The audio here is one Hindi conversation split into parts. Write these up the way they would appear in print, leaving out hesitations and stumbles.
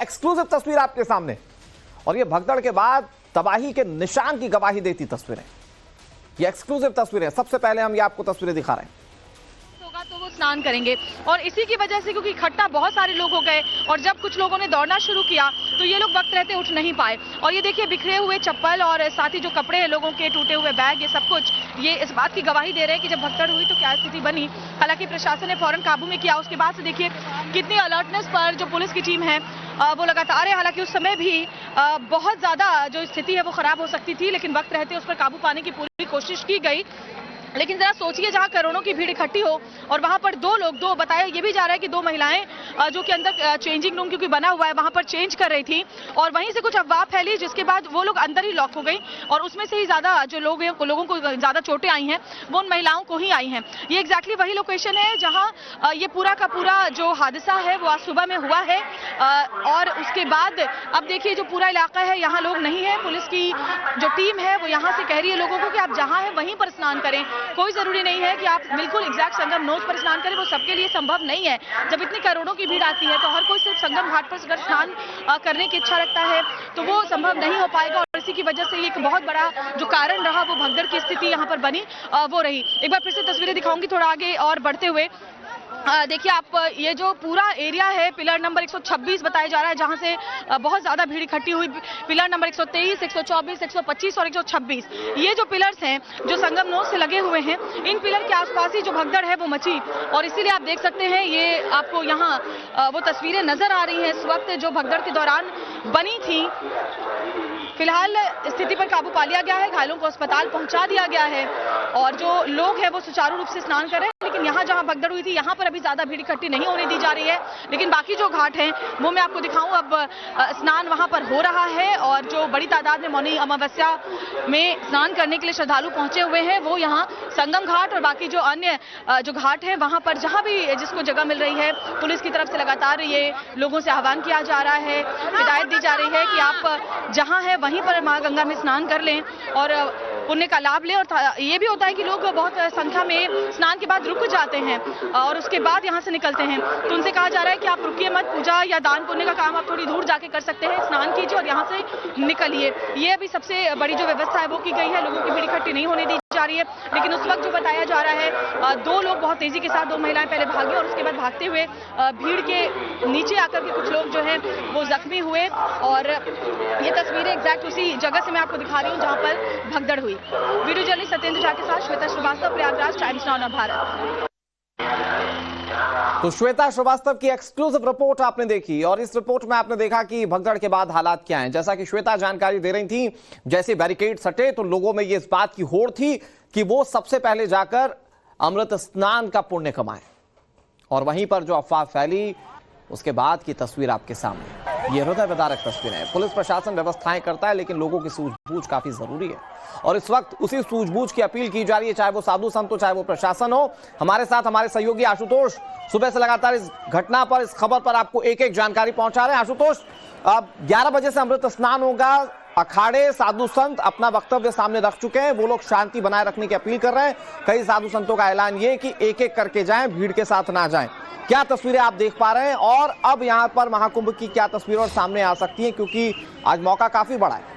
एक्सक्लूसिव तस्वीर आपके सामने, और ये भगदड़ के बाद तबाही के निशान की गवाही देती तस्वीरें। ये एक्सक्लूसिव तस्वीरें, सबसे पहले हम ये आपको तस्वीरें दिखा रहे हैं। तो वो स्नान करेंगे और इसी की वजह से क्योंकि इकट्ठा बहुत सारे लोग हो गए और जब कुछ लोगों ने दौड़ना शुरू किया तो ये लोग वक्त रहते उठ नहीं पाए। और ये देखिए बिखरे हुए चप्पल और साथ ही जो कपड़े हैं लोगों के, टूटे हुए बैग, ये सब कुछ ये इस बात की गवाही दे रहे हैं कि जब भगदड़ हुई तो क्या स्थिति बनी। हालांकि प्रशासन ने फौरन काबू में किया। उसके बाद से देखिए कितनी अलर्टनेस पर जो पुलिस की टीम है वो लगातार है। हालांकि उस समय भी बहुत ज्यादा जो स्थिति है वो खराब हो सकती थी, लेकिन वक्त रहते उस पर काबू पाने की पूरी कोशिश की गई। लेकिन जरा सोचिए, जहां करोड़ों की भीड़ इकट्ठी हो और वहां पर दो बताया ये भी जा रहा है कि दो महिलाएं जो कि अंदर चेंजिंग रूम क्योंकि बना हुआ है वहां पर चेंज कर रही थी और वहीं से कुछ अफवाह फैली, जिसके बाद वो लोग अंदर ही लॉक हो गई और उसमें से ही ज्यादा जो लोग हैं लोगों को ज्यादा चोटें आई हैं वो उन महिलाओं को ही आई हैं। ये एग्जैक्टली वही लोकेशन है जहां ये पूरा का पूरा जो हादसा है वो आज सुबह में हुआ है। और उसके बाद अब देखिए जो पूरा इलाका है यहाँ लोग नहीं है। पुलिस की जो टीम है वो यहाँ से कह रही है लोगों को कि आप जहाँ है वहीं पर स्नान करें। कोई जरूरी नहीं है कि आप बिल्कुल एग्जैक्ट संगम नोज पर स्नान करें, वो सबके लिए संभव नहीं है। जब इतनी करोड़ों की भीड़ आती है तो हर कोई सिर्फ संगम घाट पर अगर स्नान करने की इच्छा रखता है तो वो संभव नहीं हो पाएगा। और इसी की वजह से एक बहुत बड़ा जो कारण रहा वो भगदड़ की स्थिति यहाँ पर बनी वो रही। एक बार फिर से तस्वीरें दिखाऊंगी थोड़ा आगे और बढ़ते हुए। देखिए आप ये जो पूरा एरिया है पिलर नंबर 126 बताया जा रहा है जहां से बहुत ज्यादा भीड़ इकट्ठी हुई। पिलर नंबर 123, 124, 125 और 126 ये जो पिलर्स हैं जो संगम नोज से लगे हुए हैं, इन पिलर के आसपास ही जो भगदड़ है वो मची। और इसीलिए आप देख सकते हैं ये आपको यहाँ वो तस्वीरें नजर आ रही हैं इस वक्त जो भगदड़ के दौरान बनी थी। फिलहाल स्थिति पर काबू पा लिया गया है, घायलों को अस्पताल पहुंचा दिया गया है और जो लोग हैं वो सुचारू रूप से स्नान कर रहे हैं। लेकिन यहाँ जहाँ भगदड़ हुई थी यहाँ पर अभी ज्यादा भीड़ इकट्ठी नहीं होने दी जा रही है। लेकिन बाकी जो घाट हैं वो मैं आपको दिखाऊं, अब स्नान वहां पर हो रहा है और जो बड़ी तादाद में मौनी अमावस्या में स्नान करने के लिए श्रद्धालु पहुंचे हुए हैं वो यहाँ संगम घाट और बाकी जो अन्य जो घाट है वहां पर जहां भी जिसको जगह मिल रही है पुलिस की तरफ से लगातार ये लोगों से आह्वान किया जा रहा है, हिदायत दी जा रही है कि आप जहां है वहीं पर मां गंगा में स्नान कर लें और पुण्य का लाभ लें। और ये भी होता है कि लोग बहुत संख्या में स्नान के बाद रुक जाते हैं और उसके बाद यहाँ से निकलते हैं, तो उनसे कहा जा रहा है कि आप रुकिए मत, पूजा या दान पुण्य का काम आप थोड़ी दूर जाके कर सकते हैं, स्नान कीजिए और यहाँ से निकलिए। ये अभी सबसे बड़ी जो व्यवस्था है वो की गई है, लोगों की भीड़ इकट्ठी नहीं होने दी जा रही है। लेकिन उस वक्त जो बताया जा रहा है दो लोग बहुत तेजी के साथ, दो महिलाएं पहले भागी और उसके बाद भागते हुए भीड़ के नीचे आकर के कुछ लोग जो है वो जख्मी हुए। और ये तस्वीरें एग्जैक्ट उसी जगह से मैं आपको दिखा रही हूँ जहाँ पर भगदड़ हुई। वीडियो जर्नलिस्ट सत्येंद्र झा के साथ श्वेता श्रीवास्तव, प्रयागराज, टाइम्स नाउ भारत। तो श्वेता श्रीवास्तव की एक्सक्लूसिव रिपोर्ट आपने देखी और इस रिपोर्ट में आपने देखा कि भगदड़ के बाद हालात क्या हैं। जैसा कि श्वेता जानकारी दे रही थी, जैसे बैरिकेड सटे तो लोगों में ये इस बात की होड़ थी कि वो सबसे पहले जाकर अमृत स्नान का पुण्य कमाएं। और वहीं पर जो अफवाह फैली उसके बाद की तस्वीर आपके सामने, ये हृदय विदारक तस्वीरें हैं। पुलिस प्रशासन व्यवस्थाएं करता है लेकिन लोगों की सूझबूझ काफी जरूरी है और इस वक्त उसी सूझबूझ की अपील की जा रही है, चाहे वो साधु संत हो, चाहे वो प्रशासन हो। हमारे साथ हमारे सहयोगी आशुतोष सुबह से लगातार इस घटना पर, इस खबर पर आपको एक एक जानकारी पहुंचा रहे हैं। आशुतोष, अब 11 बजे से अमृत स्नान होगा। अखाड़े, साधु संत अपना वक्तव्य सामने रख चुके हैं, वो लोग शांति बनाए रखने की अपील कर रहे हैं। कई साधु संतों का ऐलान ये कि एक एक करके जाएं, भीड़ के साथ ना जाएं। क्या तस्वीरें आप देख पा रहे हैं और अब यहां पर महाकुंभ की क्या तस्वीरें और सामने आ सकती हैं, क्योंकि आज मौका काफी बड़ा है।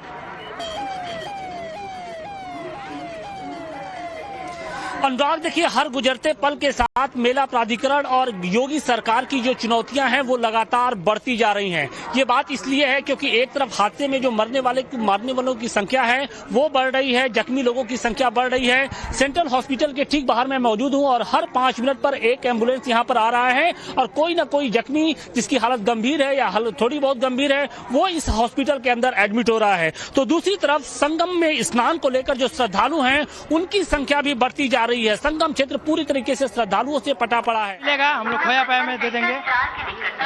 अनुराग, देखिए हर गुजरते पल के साथ मेला प्राधिकरण और योगी सरकार की जो चुनौतियां हैं वो लगातार बढ़ती जा रही हैं। ये बात इसलिए है क्योंकि एक तरफ हादसे में जो मरने वालों की संख्या है वो बढ़ रही है, जख्मी लोगों की संख्या बढ़ रही है। सेंट्रल हॉस्पिटल के ठीक बाहर मैं मौजूद हूं और हर 5 मिनट पर एक एम्बुलेंस यहां पर आ रहा है और कोई ना कोई जख्मी जिसकी हालत गंभीर है या थोड़ी बहुत गंभीर है वो इस हॉस्पिटल के अंदर एडमिट हो रहा है। तो दूसरी तरफ संगम में स्नान को लेकर जो श्रद्धालु हैं उनकी संख्या भी बढ़ती जा रही है। संगम क्षेत्र पूरी तरीके से श्रद्धालुओं से पटा पड़ा है। लेगा हम लोग खोया पाया में दे देंगे।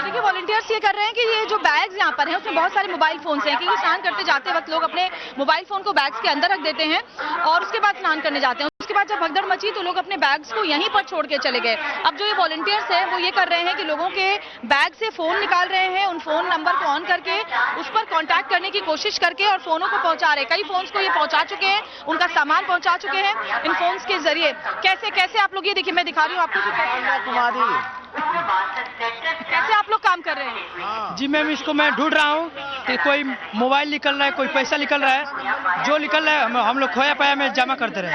देखिए वॉलंटियर्स ये कर रहे हैं कि ये जो बैग्स यहाँ पर हैं उसमें बहुत सारे मोबाइल फोन्स हैं, क्योंकि स्नान करते जाते वक्त लोग अपने मोबाइल फोन को बैग्स के अंदर रख देते हैं और उसके बाद स्नान करने जाते हैं। उसके बाद जब भगदड़ मची तो लोग अपने बैग्स को यहीं पर छोड़ के चले गए। अब जो ये वॉलंटियर्स हैं वो ये कर रहे हैं कि लोगों के बैग से फोन निकाल रहे हैं, उन फोन नंबर को ऑन करके उस पर कांटेक्ट करने की कोशिश करके और फोनों को पहुंचा रहे हैं। कई फोन्स को ये पहुंचा चुके हैं, उनका सामान पहुंचा चुके हैं इन फोन्स के जरिए। कैसे कैसे आप लोग ये देखिए, मैं दिखा रही हूँ आपको। कैसे आप लोग काम कर रहे हैं? जी मैम, इसको मैं ढूंढ रहा हूँ कि कोई मोबाइल निकल रहा है, कोई पैसा निकल रहा है, जो निकल रहा है हम लोग खोया पाया में जमा करते रहे।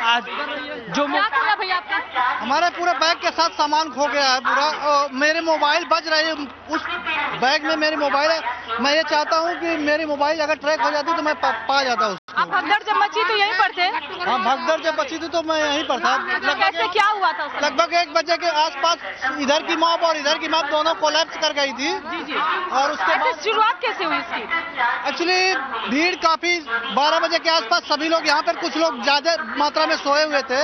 आज जो क्या खोया भैया आपका? हमारे पूरे बैग के साथ सामान खो गया है पूरा। और मेरे मोबाइल बज रहे हैं, उस बैग में मेरी मोबाइल है। मैं ये चाहता हूँ कि मेरी मोबाइल अगर ट्रैक हो जाती तो मैं पा जाता उसको। आप भगदड़ जब मची तो यहीं पर थे? हाँ, भगदड़ जब बची थी तो मैं यहीं पर था। कैसे क्या हुआ था उस समय? लगभग 1 बजे के आसपास इधर की मॉब और इधर की मॉब दोनों कोलैप्स कर गई थी। जी। और उसके बाद शुरुआत कैसे हुई इसकी? एक्चुअली भीड़ काफी 12 बजे के आसपास सभी लोग यहाँ पर, कुछ लोग ज्यादा मात्रा में सोए हुए थे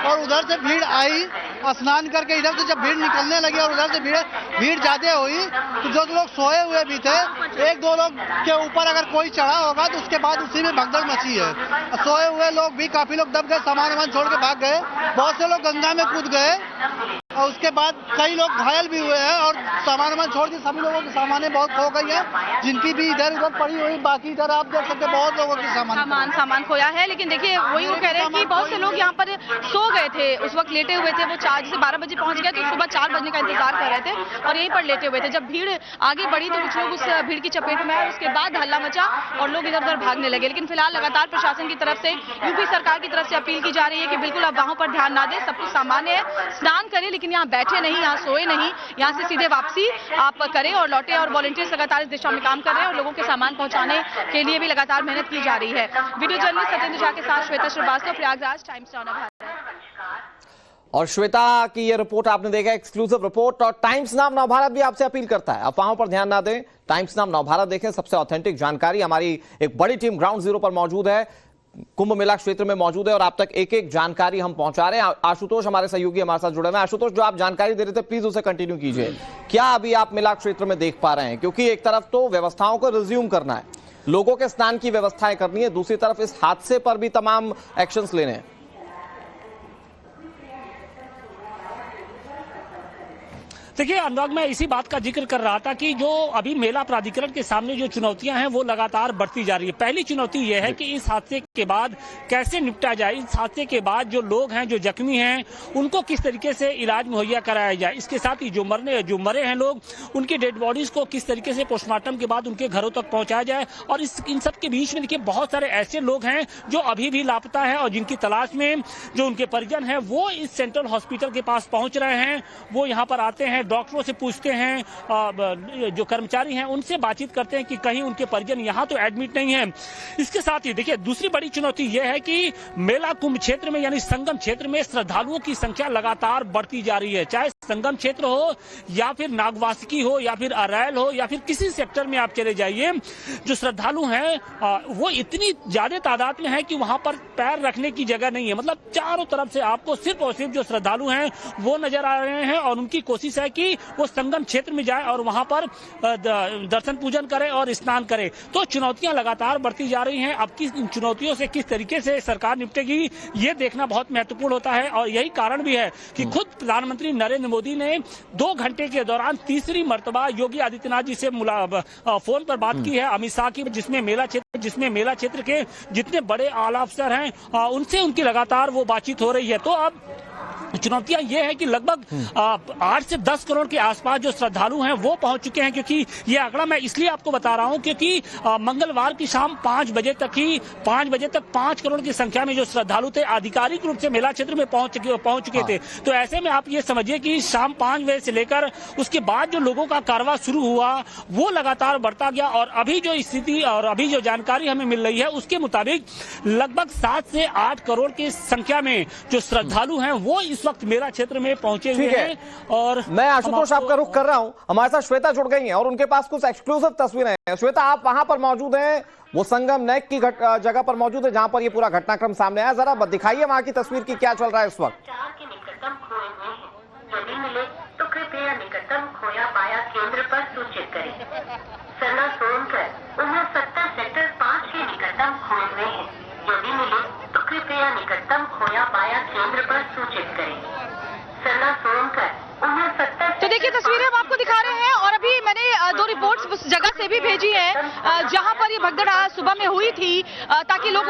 और उधर से भीड़ आई। स्नान करके इधर से जब भीड़ निकलने लगी और उधर से भीड़ ज्यादा हुई तो जो लोग सोए हुए भी थे, 1-2 लोग के ऊपर अगर कोई चढ़ा होगा तो उसके बाद उसी में भगदड़ मची है। सोए हुए लोग भी काफी लोग दब गए, सामान छोड़ के भाग गए। बहुत से लोग गंगा में कूद गए और उसके बाद कई लोग घायल भी हुए हैं और सामान छोड़ के सभी लोगों की सामानें बहुत खो गई है, जिनकी भी इधर उधर पड़ी हुई। बाकी इधर आप देख सकते हैं बहुत लोगों की सामान खोया है। लेकिन देखिए वही वो कह रहे हैं कि बहुत से लोग यहाँ पर सो गए थे, उस वक्त लेटे हुए थे। वो 12 बजे पहुंच गए तो सुबह 4 बजने का इंतजार कर रहे थे और यहीं पर लेटे हुए थे। जब भीड़ आगे बढ़ी तो कुछ लोग उस भीड़ की चपेट में आए, उसके बाद हल्ला मचा और लोग इधर उधर भागने लगे। लेकिन फिलहाल लगातार प्रशासन की तरफ से, यूपी सरकार की तरफ से अपील की जा रही है कि बिल्कुल आप वहां पर ध्यान ना दें, सब कुछ सामान्य है, स्नान करें लेकिन यहाँ बैठे नहीं, यहाँ सोए नहीं, यहाँ से सीधे वापसी आप करें और लौटे। और वॉलंटियर्स लगातार इस दिशा में काम कर रहे हैं और लोगों के सामान पहुंचाने के लिए भी लगातार मेहनत की जा रही है। वीडियो जर्नलिस्ट सत्येंद्र झा के साथ श्वेता श्रीवास्तव, प्रयागराज, टाइम्स नाउ भारत। और श्वेता की ये रिपोर्ट आपने देखा, एक्सक्लूसिव रिपोर्ट। और टाइम्स नाउ नवभारत भी आपसे अपील करता है अफवाहों पर ध्यान ना दें, टाइम्स नाउ नवभारत देखें, सबसे ऑथेंटिक जानकारी। हमारी एक बड़ी टीम ग्राउंड जीरो पर मौजूद है, कुंभ मेला क्षेत्र में मौजूद है और आप तक एक एक जानकारी हम पहुंचा रहे हैं। आशुतोष हमारे सहयोगी हमारे साथ जुड़े हुए हैं। आशुतोष, जो आप जानकारी दे रहे थे प्लीज उसे कंटिन्यू कीजिए। क्या अभी आप मेला क्षेत्र में देख पा रहे हैं? क्योंकि एक तरफ तो व्यवस्थाओं को रिज्यूम करना है, लोगों के स्नान की व्यवस्थाएं करनी है, दूसरी तरफ इस हादसे पर भी तमाम एक्शंस लेने हैं। देखिए अनुराग, मैं इसी बात का जिक्र कर रहा था कि जो अभी मेला प्राधिकरण के सामने जो चुनौतियां हैं वो लगातार बढ़ती जा रही है। पहली चुनौती यह है कि इस हादसे के बाद कैसे निपटा जाए, इस हादसे के बाद जो लोग हैं, जो जख्मी हैं, उनको किस तरीके से इलाज मुहैया कराया जाए। इसके साथ ही जो मरे हैं लोग, उनकी डेड बॉडीज को किस तरीके से पोस्टमार्टम के बाद उनके घरों तक पहुंचाया जाए। और इन सब के बीच में देखिए बहुत सारे ऐसे लोग हैं जो अभी भी लापता है और जिनकी तलाश में जो उनके परिजन हैं वो इस सेंट्रल हॉस्पिटल के पास पहुंच रहे हैं। वो यहाँ पर आते हैं, डॉक्टरों से पूछते हैं, जो कर्मचारी हैं उनसे बातचीत करते हैं कि कहीं उनके परिजन यहाँ तो एडमिट नहीं है। इसके साथ ही देखिए दूसरी बड़ी चुनौती यह है कि मेला कुंभ क्षेत्र में यानी संगम क्षेत्र में श्रद्धालुओं की संख्या लगातार बढ़ती जा रही है। चाहे संगम क्षेत्र हो या फिर नागवासुकी हो या फिर अरैल हो या फिर किसी सेक्टर में आप चले जाइए, जो श्रद्धालु हैं वो इतनी ज्यादा तादाद में है कि वहां पर पैर रखने की जगह नहीं है। मतलब चारों तरफ से आपको सिर्फ और सिर्फ जो श्रद्धालु हैं वो नजर आ रहे हैं और उनकी कोशिश है कि वो संगम क्षेत्र में जाए और वहां पर दर्शन पूजन करे और स्नान करे। तो चुनौतियां लगातार बढ़ती जा रही हैं। अब इन चुनौतियों से किस तरीके से सरकार निपटेगी ये देखना बहुत महत्वपूर्ण होता है। और यही कारण भी है कि खुद प्रधानमंत्री नरेंद्र मोदी ने 2 घंटे के दौरान तीसरी मर्तबा योगी आदित्यनाथ जी से फोन पर बात की है, अमित शाह की, जिसमें मेला क्षेत्र के जितने बड़े आला अफसर हैं उनसे उनकी लगातार वो बातचीत हो रही है। तो अब चुनौतियां ये है कि लगभग 8 से 10 करोड़ के आसपास जो श्रद्धालु हैं वो पहुंच चुके हैं। क्योंकि ये आंकड़ा मैं इसलिए आपको बता रहा हूं क्योंकि मंगलवार की शाम 5 बजे तक 5 करोड़ की संख्या में जो श्रद्धालु थे आधिकारिक रूप से मेला क्षेत्र में पहुंच चुके थे। तो ऐसे में आप ये समझिए कि शाम 5 बजे से लेकर उसके बाद जो लोगों का कारवां शुरू हुआ वो लगातार बढ़ता गया। और अभी जो स्थिति और अभी जो जानकारी हमें मिल रही है उसके मुताबिक लगभग 7 से 8 करोड़ की संख्या में जो श्रद्धालु हैं वो इस वक्त मेला क्षेत्र में पहुंचे हुए हैं। और मैं आशुतोष आपका रुख कर रहा हूं, हमारे साथ श्वेता जुड़ गई हैं और उनके पास कुछ एक्सक्लूसिव तस्वीरें हैं। श्वेता, आप वहां पर मौजूद हैं, वो संगम नेक की जगह पर मौजूद है जहां पर ये पूरा घटनाक्रम सामने आया। जरा दिखाइए वहां की तस्वीर की क्या चल रहा है इस वक्त। यदि मिले तो कृपया निकटतम खोया पाया केंद्र पर सूचित करें। सरना सोनकर 69 सेक्टर 5 के निकटतम खोए हुए हैं। यदि मिले तो कृपया निकटतम खोया पाया केंद्र पर सूचित करें। सरना सोनकर 69। तो देखिए तस्वीरें हम आपको दिखा रहे हैं और अभी मैंने 2 रिपोर्ट्स उस जगह से भी भेजी है जहां पर ये भगदड़ सुबह में हुई थी ताकि लोग